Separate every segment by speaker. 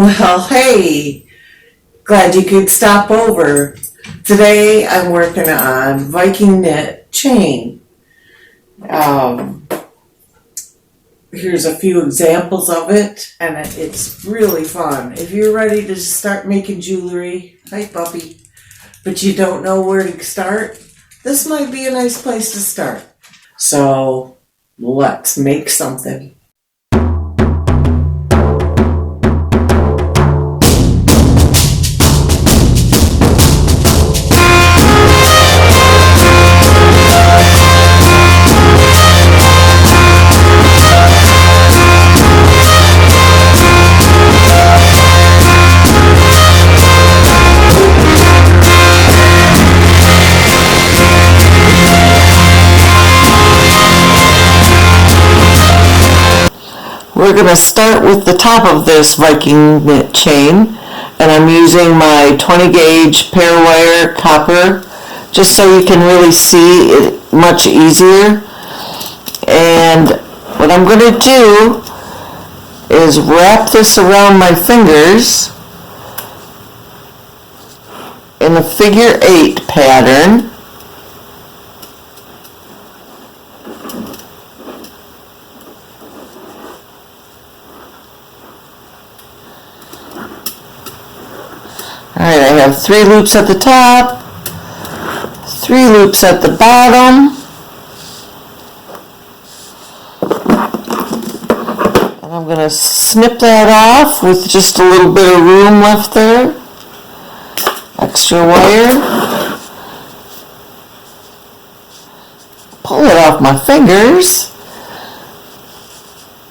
Speaker 1: Well, hey, glad you could stop over. Today I'm working on Viking Knit Chain. Um, Here's a few examples of it, and it's really fun. If you're ready to start making jewelry, hi puppy, but you don't know where to start, this might be a nice place to start. So let's make something. We're going to start with the top of this Viking Knit Chain, and I'm using my 20 gauge Parawire copper just so you can really see it much easier. And what I'm going to do is wrap this around my fingers in a figure 8 pattern. Alright, I have 3 loops at the top, 3 loops at the bottom, and I'm going to snip that off with just a little bit of room left there, extra wire, pull it off my fingers,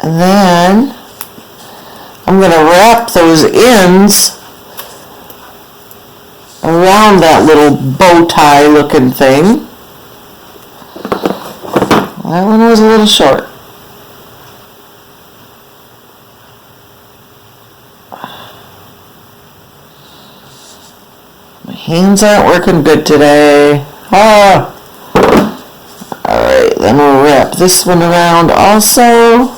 Speaker 1: and then I'm going to wrap those ends around that little bow tie looking thing. That one was a little short. My hands aren't working good today. Alright, then we'll wrap this one around also.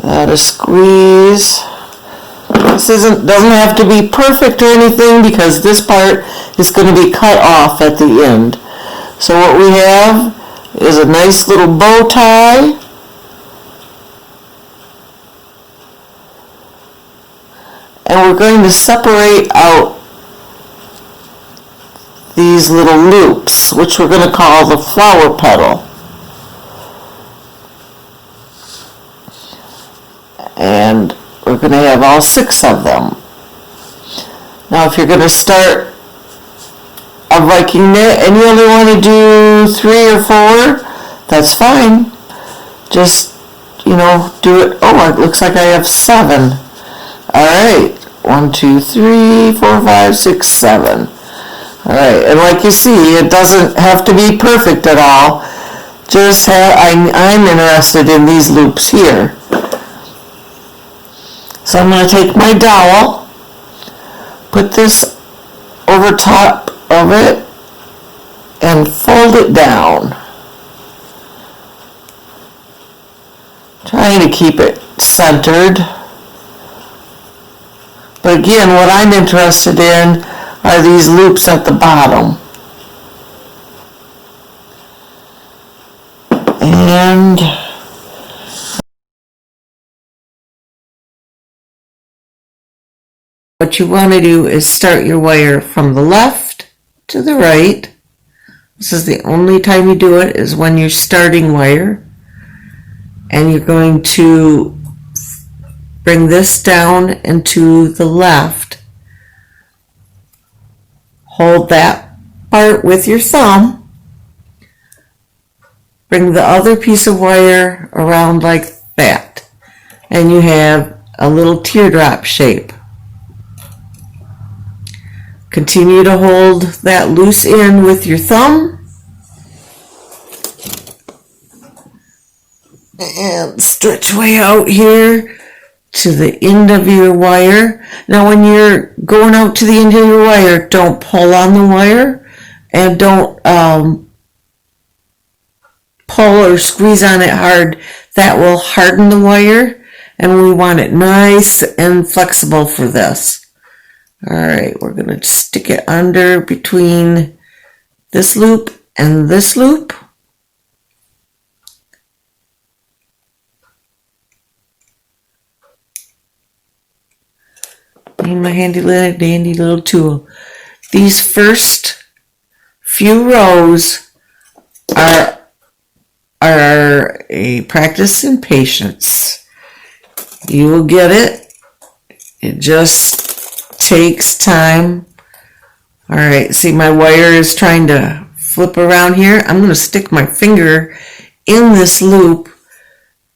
Speaker 1: That a squeeze. This doesn't have to be perfect or anything because this part is going to be cut off at the end. So what we have is a nice little bow tie. And we're going to separate out these little loops, which we're going to call the flower petal. And we're going to have all 6 of them. Now if you're going to start a Viking knit and you only want to do 3 or 4, that's fine. Just, do it. Oh, it looks like I have 7. Alright, 1, 2, 3, 4, 5, 6, 7. Alright, and like you see, it doesn't have to be perfect at all. Just I'm interested in these loops here. So I'm going to take my dowel, put this over top of it, and fold it down. Trying to keep it centered. But again, what I'm interested in are these loops at the bottom. And what you want to do is start your wire from the left to the right. This is the only time you do it is when you're starting wire. And you're going to bring this down and to the left. Hold that part with your thumb. Bring the other piece of wire around like that. And you have a little teardrop shape. Continue to hold that loose end with your thumb and stretch way out here to the end of your wire. Now when you're going out to the end of your wire, don't pull on the wire and don't pull or squeeze on it hard, that will harden the wire, and we want it nice and flexible for this. Alright, we're going to stick it under between this loop and this loop. Need my handy dandy little tool. These first few rows are a practice in patience. You will get it. It just takes time. Alright, see my wire is trying to flip around here. I'm going to stick my finger in this loop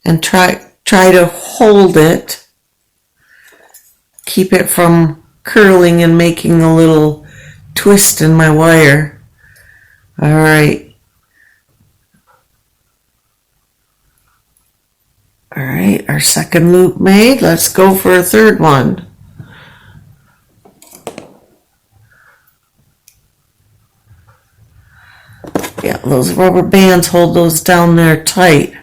Speaker 1: and try to hold it. Keep it from curling and making a little twist in my wire. Alright. Alright, our second loop made. Let's go for a third one. Yeah, those rubber bands hold those down there tight.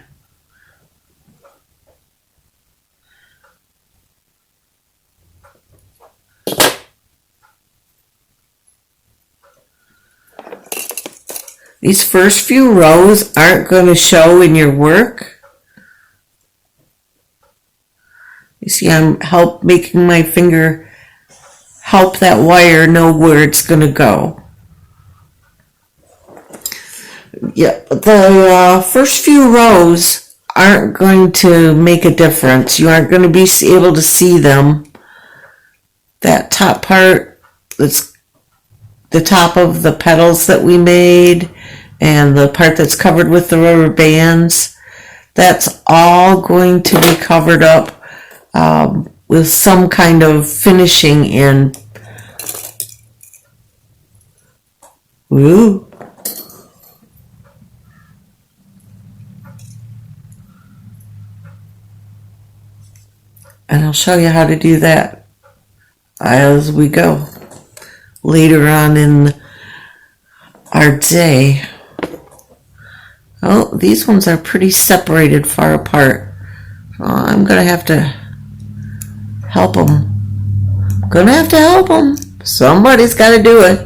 Speaker 1: These first few rows aren't going to show in your work. You see, I'm making my finger help that wire know where it's going to go. Yeah, the first few rows aren't going to make a difference. You aren't going to be able to see them. That top part, that's the top of the petals that we made, and the part that's covered with the rubber bands, that's all going to be covered up with some kind of finishing in. Woo! And I'll show you how to do that as we go later on in our day. Oh, these ones are pretty separated far apart. So I'm going to have to help them. I'm going to have to help them. Somebody's got to do it.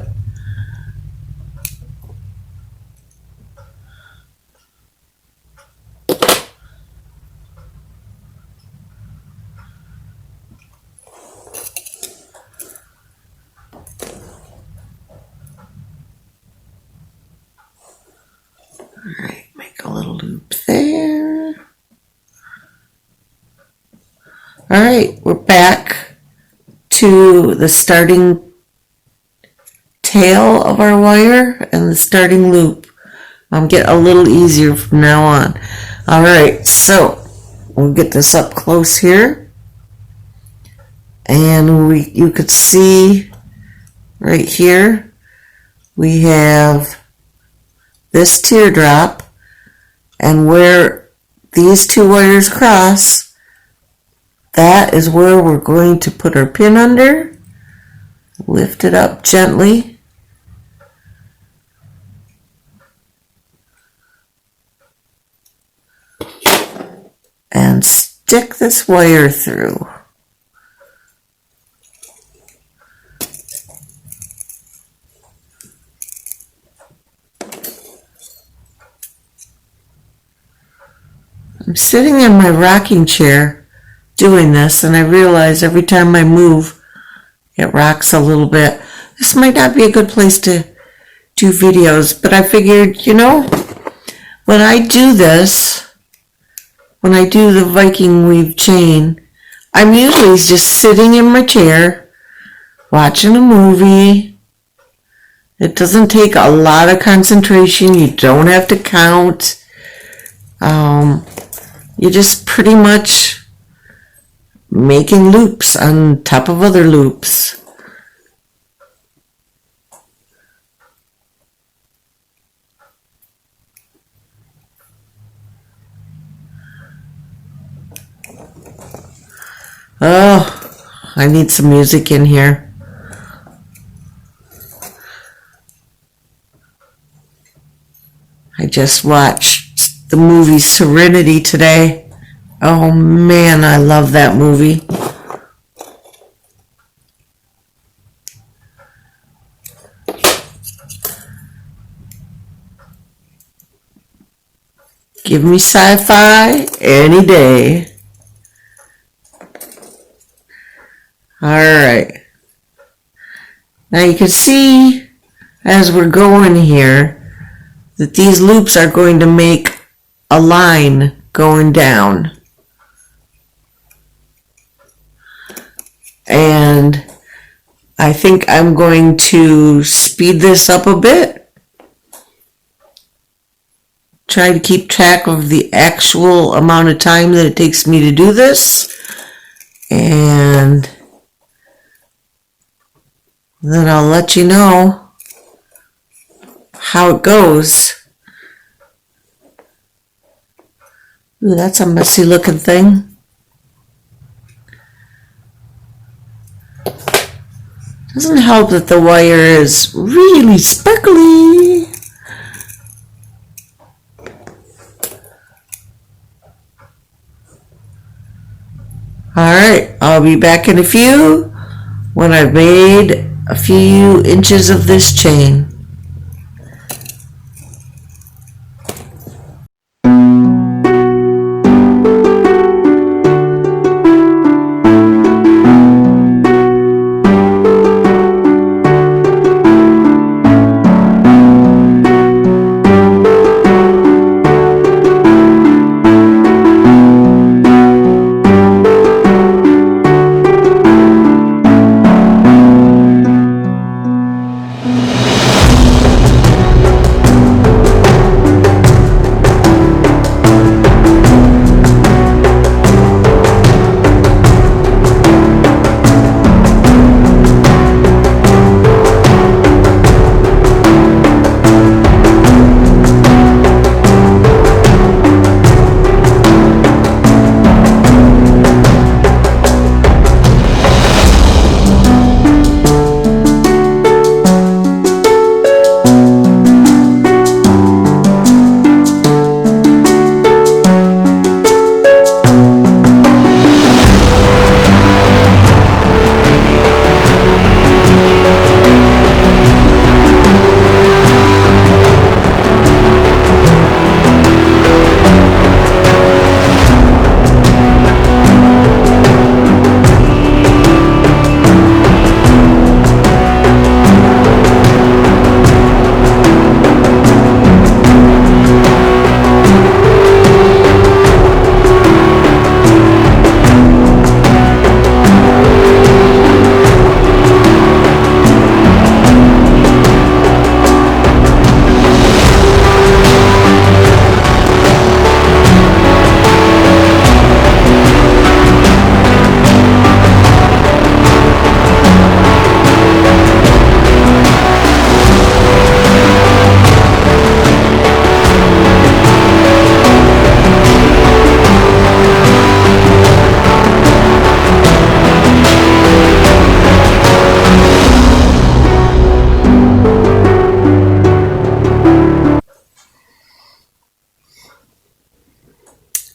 Speaker 1: Alright, make a little loop there. Alright, we're back to the starting tail of our wire and the starting loop. Get a little easier from now on. Alright, so we'll get this up close here. And you could see right here we have this teardrop, and where these two wires cross, that is where we're going to put our pin under. Lift it up gently. And stick this wire through. I'm sitting in my rocking chair doing this, and I realize every time I move, it rocks a little bit. This might not be a good place to do videos, but I figured, when I do this, when I do the Viking weave chain, I'm usually just sitting in my chair, watching a movie. It doesn't take a lot of concentration. You don't have to count. You're just pretty much making loops on top of other loops. Oh, I need some music in here. I just watched the movie Serenity today. Oh man, I love that movie. Give me sci-fi any day. Alright. Now you can see as we're going here that these loops are going to make a line going down. And I think I'm going to speed this up a bit. Try to keep track of the actual amount of time that it takes me to do this. And then I'll let you know how it goes. Ooh, that's a messy looking thing. Doesn't help that the wire is really sparkly. Alright, I'll be back in a few when I've made a few inches of this chain.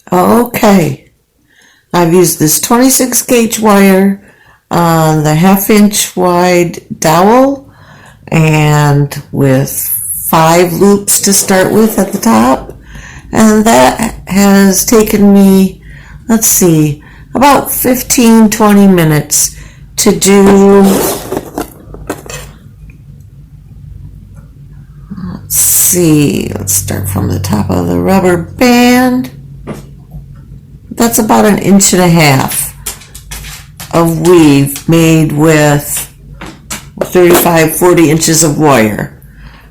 Speaker 1: Okay, I've used this 26 gauge wire on the 1/2 inch wide dowel and with 5 loops to start with at the top, and that has taken me, let's see, about 15-20 minutes to do. Let's see, let's start from the top of the rubber band. That's about 1.5 inches of weave made with 35-40 inches of wire.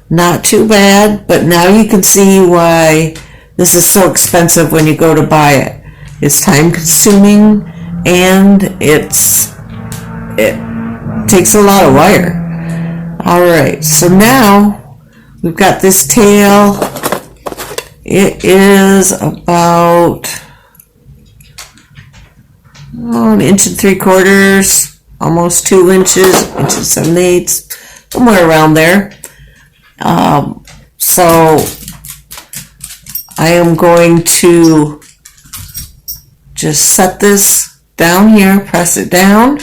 Speaker 1: Not too bad, but now you can see why this is so expensive when you go to buy it. It's time consuming and it takes a lot of wire. Alright, so now we've got this tail. It is about 1 3/4 inches, almost 2 inches, 7/8, somewhere around there. So I am going to just set this down here, press it down,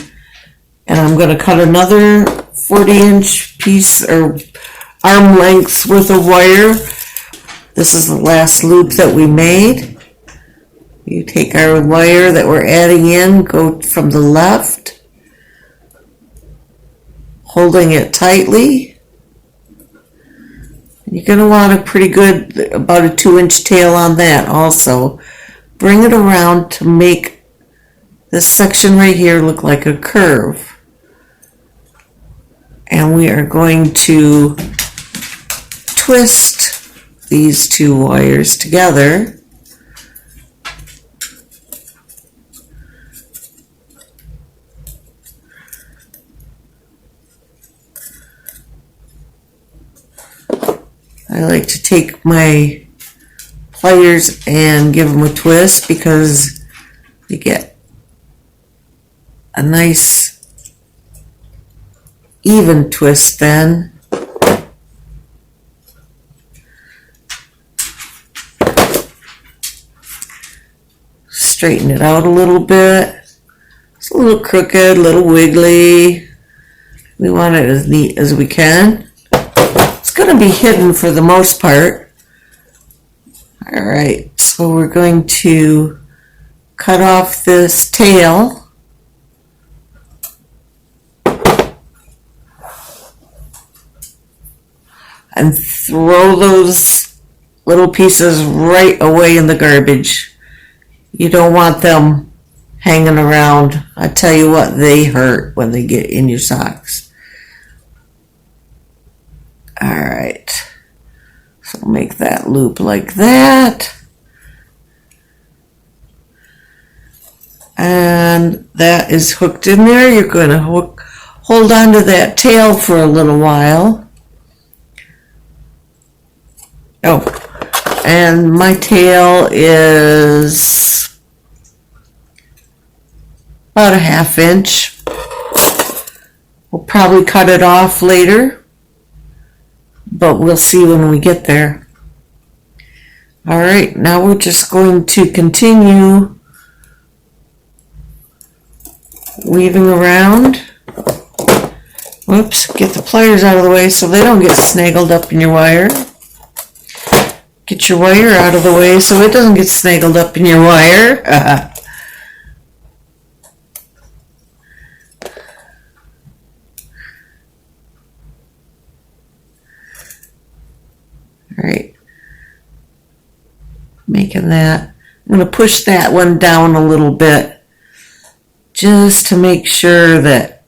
Speaker 1: and I'm going to cut another 40-inch piece or arm lengths worth of wire. This is the last loop that we made. You take our wire that we're adding in, go from the left, holding it tightly. You're going to want a pretty good, about a 2-inch tail on that also. Bring it around to make this section right here look like a curve. And we are going to twist these two wires together. I like to take my pliers and give them a twist because you get a nice even twist then. Straighten it out a little bit. It's a little crooked, a little wiggly. We want it as neat as we can. It's going to be hidden for the most part. Alright, so we're going to cut off this tail. And throw those little pieces right away in the garbage. You don't want them hanging around. I tell you what, they hurt when they get in your socks. Alright, so make that loop like that. And that is hooked in there. You're going to hold on to that tail for a little while. Oh, and my tail is about a 1/2 inch. We'll probably cut it off later, but we'll see when we get there. All right, now we're just going to continue weaving around. Whoops, get the pliers out of the way so they don't get snaggled up in your wire. Get your wire out of the way so it doesn't get snaggled up in your wire. Alright, making that. I'm going to push that one down a little bit just to make sure that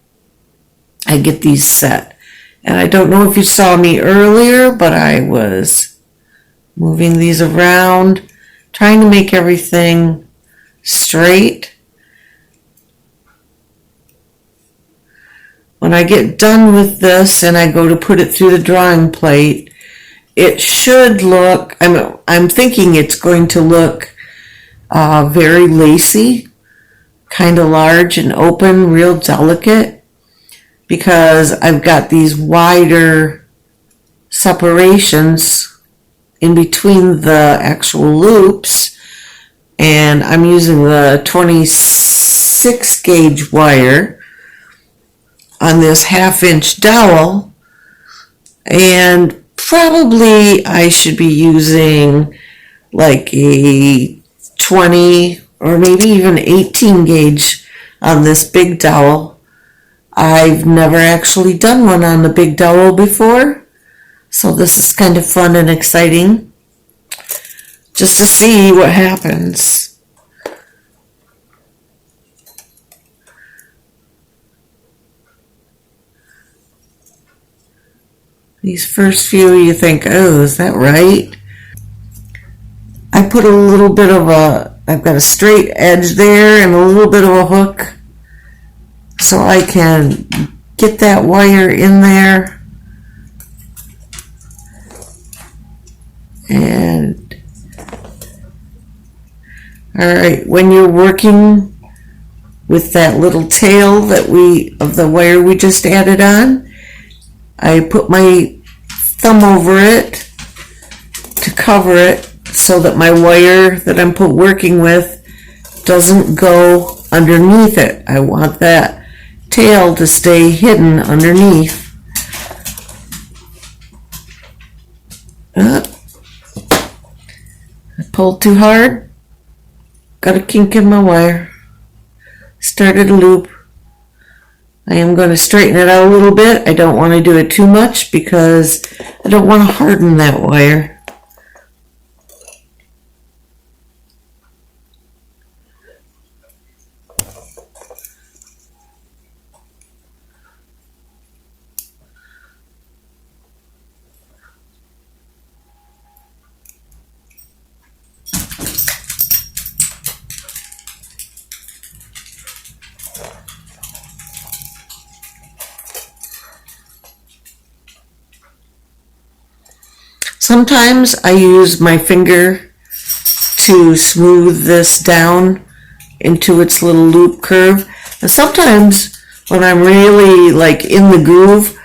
Speaker 1: I get these set. And I don't know if you saw me earlier, but I was moving these around, trying to make everything straight. When I get done with this and I go to put it through the drawing plate, it should look, I'm thinking it's going to look very lacy, kind of large and open, real delicate, because I've got these wider separations in between the actual loops, and I'm using the 26 gauge wire on this 1/2 inch dowel, and probably I should be using like a 20 or maybe even 18 gauge on this big dowel. I've never actually done one on the big dowel before, so this is kind of fun and exciting just to see what happens. These first few you think, oh, is that right? I put a little bit of I've got a straight edge there and a little bit of a hook so I can get that wire in there. And all right, when you're working with that little tail that of the wire we just added on, I put my thumb over it to cover it so that my wire that I'm working with doesn't go underneath it. I want that tail to stay hidden underneath. I pulled too hard, got a kink in my wire, started a loop. I am going to straighten it out a little bit. I don't want to do it too much because I don't want to harden that wire. Sometimes I use my finger to smooth this down into its little loop curve. And sometimes when I'm really like in the groove,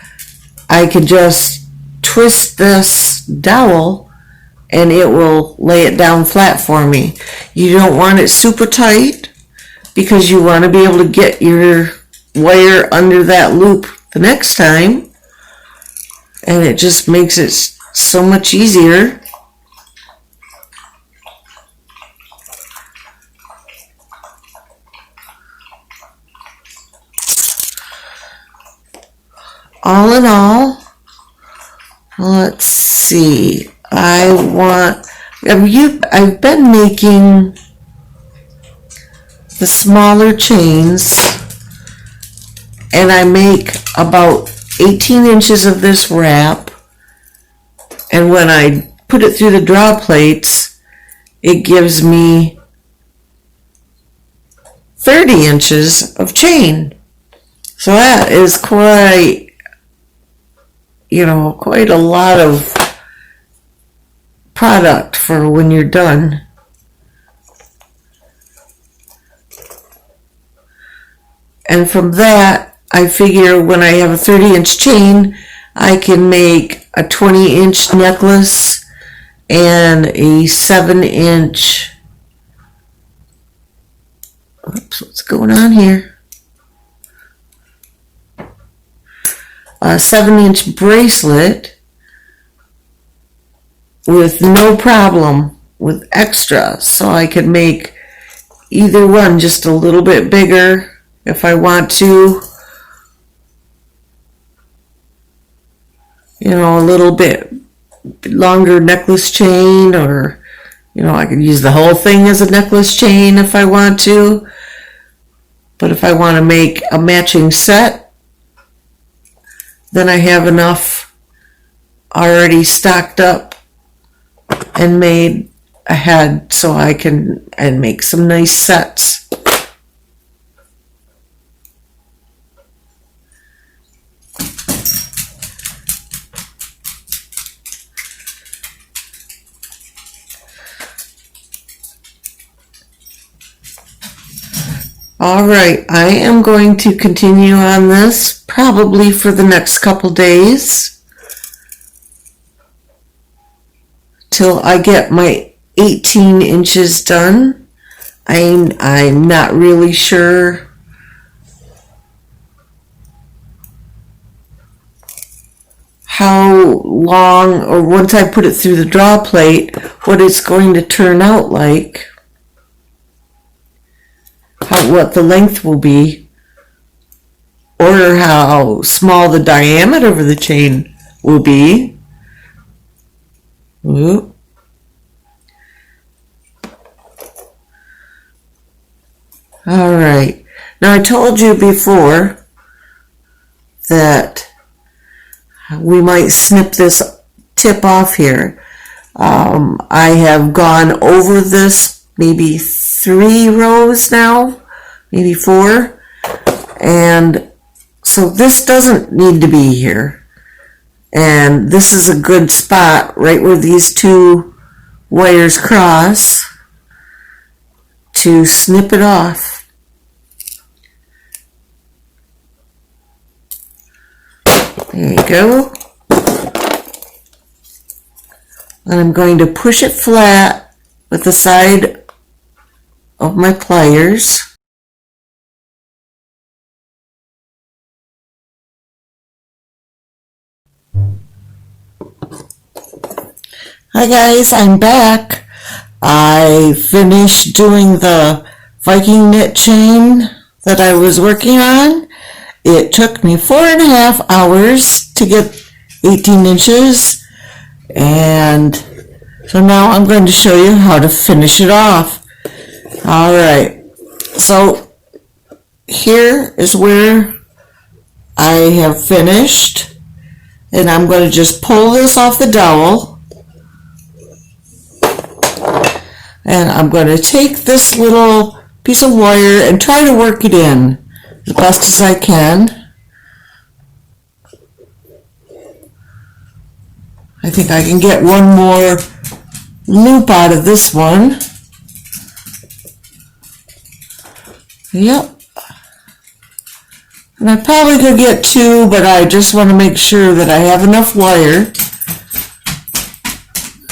Speaker 1: I can just twist this dowel and it will lay it down flat for me. You don't want it super tight because you want to be able to get your wire under that loop the next time. And it just makes it so much easier. All in all, let's see. I've been making the smaller chains, and I make about 18 inches of this wrap. And when I put it through the draw plates, it gives me 30 inches of chain. So that is quite a lot of product for when you're done. And from that, I figure when I have a 30-inch chain, I can make a 20-inch necklace and a 7-inch, oops, what's going on here? A 7-inch bracelet with no problem with extra. So I could make either one just a little bit bigger if I want to. A little bit longer necklace chain, or, I could use the whole thing as a necklace chain if I want to. But if I want to make a matching set, then I have enough already stocked up and made ahead so I can make some nice sets. All right, I am going to continue on this probably for the next couple days till I get my 18 inches done. I'm not really sure how long, or once I put it through the draw plate, what it's going to turn out like. What the length will be, or how small the diameter of the chain will be. Ooh. All right. Now I told you before that we might snip this tip off here. I have gone over this maybe 3 rows now, maybe 4, and so this doesn't need to be here, and this is a good spot right where these 2 wires cross to snip it off. There you go. And I'm going to push it flat with the side of my pliers. Hi guys, I'm back. I finished doing the Viking Knit Chain that I was working on. It took me 4.5 hours to get 18 inches, and so now I'm going to show you how to finish it off. Alright, so here is where I have finished, and I'm going to just pull this off the dowel, and I'm going to take this little piece of wire and try to work it in as best as I can. I think I can get one more loop out of this one. Yep. And I probably could get 2, but I just want to make sure that I have enough wire.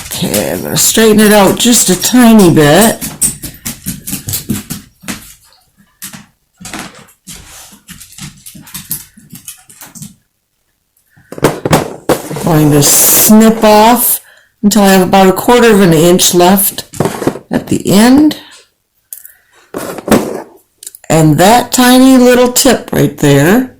Speaker 1: Okay, I'm going to straighten it out just a tiny bit. I'm going to snip off until I have about 1/4 of an inch left at the end. And that tiny little tip right there,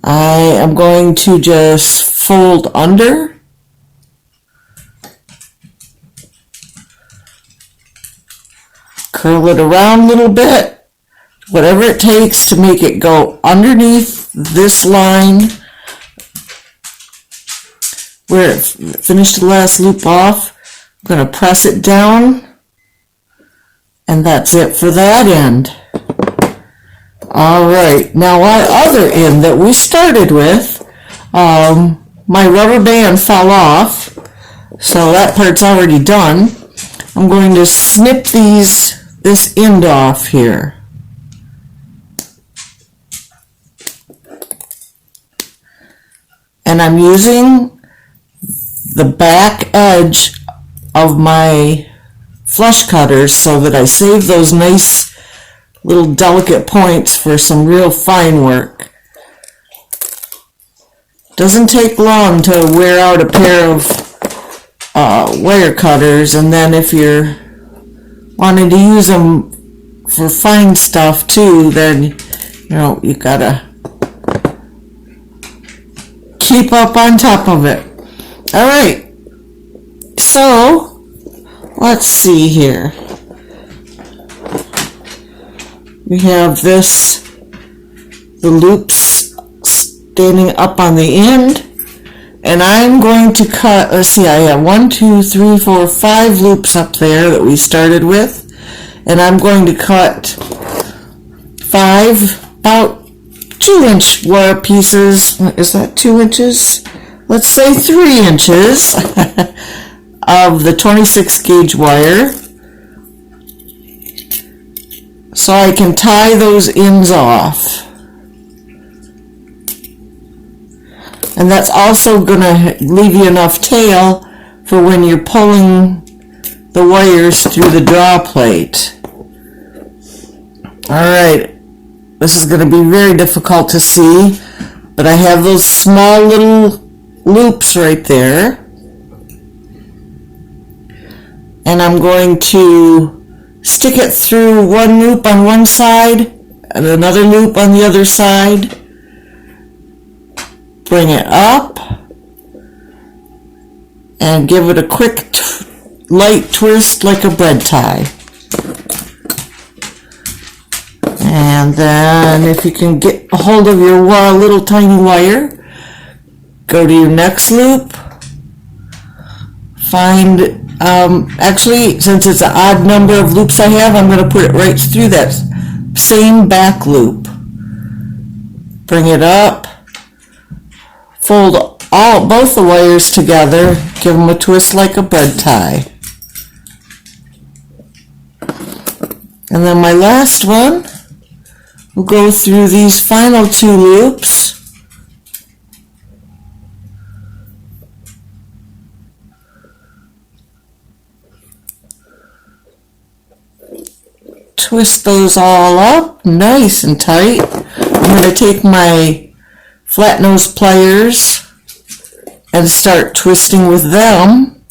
Speaker 1: I am going to just fold under. Curl it around a little bit. Whatever it takes to make it go underneath this line where it finished the last loop off. I'm going to press it down, and that's it for that end. Alright, now our other end that we started with, my rubber band fell off, so that part's already done. I'm going to snip this end off here. And I'm using the back edge of my flush cutters so that I save those nice little delicate points for some real fine work. Doesn't take long to wear out a pair of wire cutters, and then if you're wanting to use them for fine stuff too, then you gotta keep up on top of it. Alright, so let's see here. We have the loops standing up on the end, and I'm going to cut, let's see, I have 1, 2, 3, 4, 5 loops up there that we started with, and I'm going to cut 5 about 2-inch wire pieces. Is that 2 inches? Let's say 3 inches of the 26 gauge wire, so I can tie those ends off. And that's also going to leave you enough tail for when you're pulling the wires through the draw plate. Alright, this is going to be very difficult to see, but I have those small little loops right there. And I'm going to stick it through one loop on one side and another loop on the other side. Bring it up and give it a quick light twist like a bread tie. And then if you can get a hold of your little tiny wire, go to your next loop, find, actually since it's an odd number of loops I have, I'm going to put it right through that same back loop. Bring it up, fold both the wires together, give them a twist like a bread tie. And then my last one, we'll go through these final 2 loops. twist those all up nice and tight. I'm going to take my flat nose pliers and start twisting with them.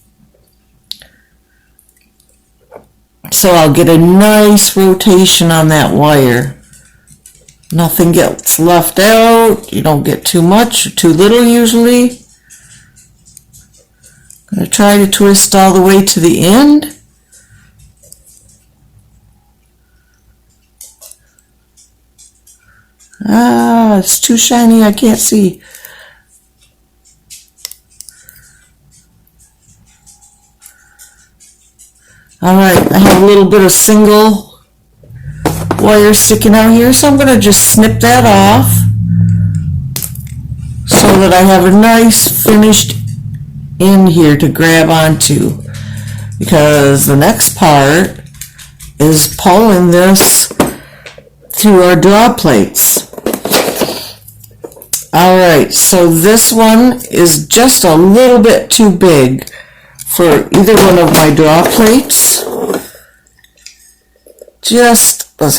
Speaker 1: So I'll get a nice rotation on that wire. Nothing gets left out. You don't get too much or too little usually. I'm going to try to twist all the way to the end. Ah, it's too shiny, I can't see. Alright, I have a little bit of single wire sticking out here, so I'm going to just snip that off so that I have a nice finished end here to grab onto, because the next part is pulling this through our draw plates. Alright, so this one is just a little bit too big for either one of my draw plates. Just a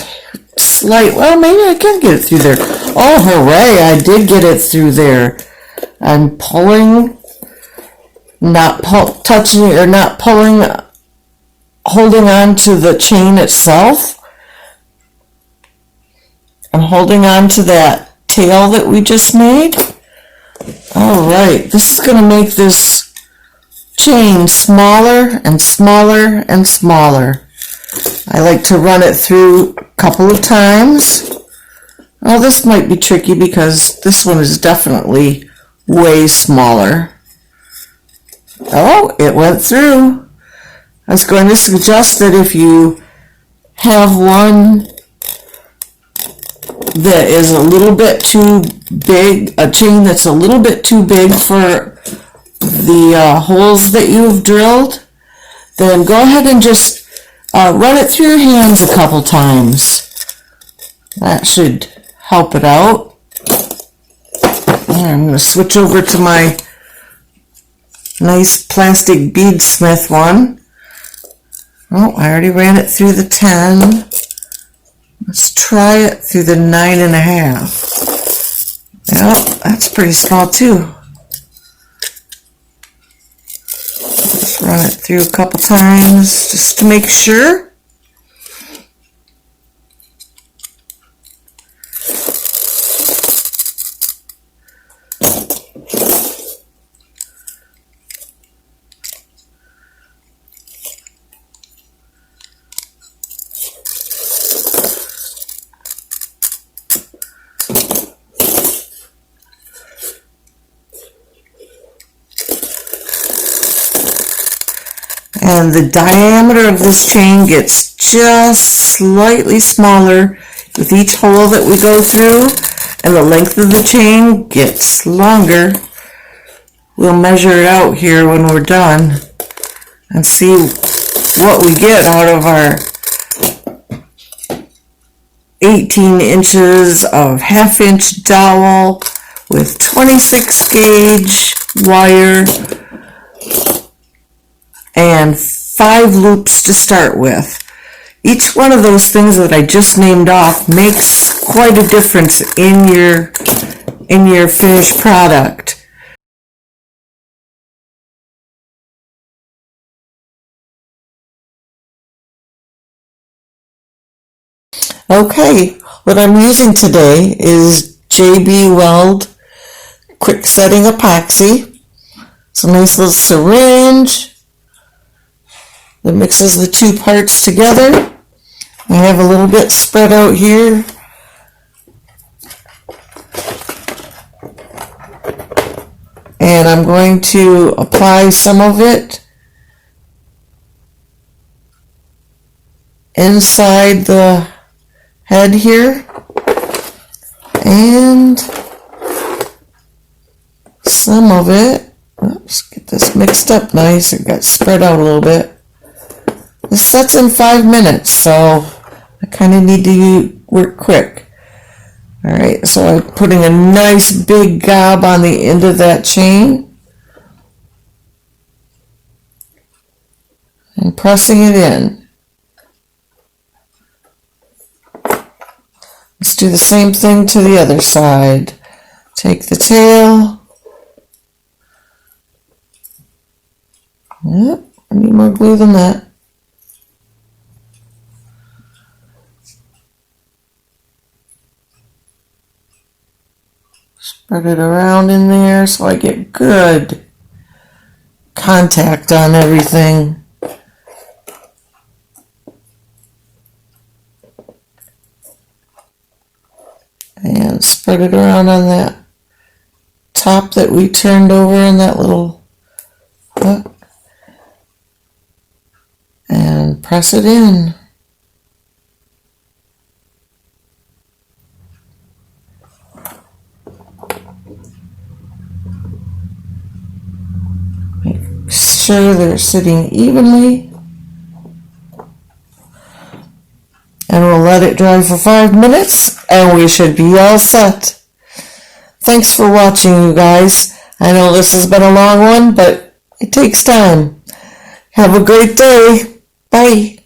Speaker 1: slight, well, maybe I can get it through there. Oh, hooray, I did get it through there. I'm pulling, not touching it, or not pulling, holding on to the chain itself. I'm holding on to that tail that we just made. Alright, this is going to make this chain smaller and smaller and smaller. I like to run it through a couple of times. Oh, this might be tricky because this one is definitely way smaller. Oh, it went through. I was going to suggest that if you have one that is a little bit too big, a chain that's a little bit too big for the holes that you've drilled, then go ahead and just run it through your hands a couple times. That should help it out. I'm going to switch over to my nice plastic beadsmith one. Oh, I already ran it through the 10. Let's try it through the 9.5. Yep, that's pretty small too. Just run it through a couple times just to make sure. And the diameter of this chain gets just slightly smaller with each hole that we go through, and the length of the chain gets longer. We'll measure it out here when we're done and see what we get out of our 18 inches of half-inch dowel with 26 gauge wire and 5 loops to start with. Each one of those things that I just named off makes quite a difference in your finished product. Okay, what I'm using today is JB Weld Quick Setting Epoxy. It's a nice little syringe that mixes the two parts together. I have a little bit spread out here. And I'm going to apply some of it inside the head here. And some of it, oops, get this mixed up nice. It got spread out a little bit. This sets in 5 minutes, so I kind of need to work quick. Alright, so I'm putting a nice big gob on the end of that chain and pressing it in. do the same thing to the other side. Take the tail. Yep, I need more glue than that. Spread it around in there so I get good contact on everything. And spread it around on that top that we turned over in that little hook. And press it in. Make sure they're sitting evenly. And we'll let it dry for 5 minutes and we should be all set. Thanks for watching, you guys. I know this has been a long one, but it takes time. Have a great day. Bye.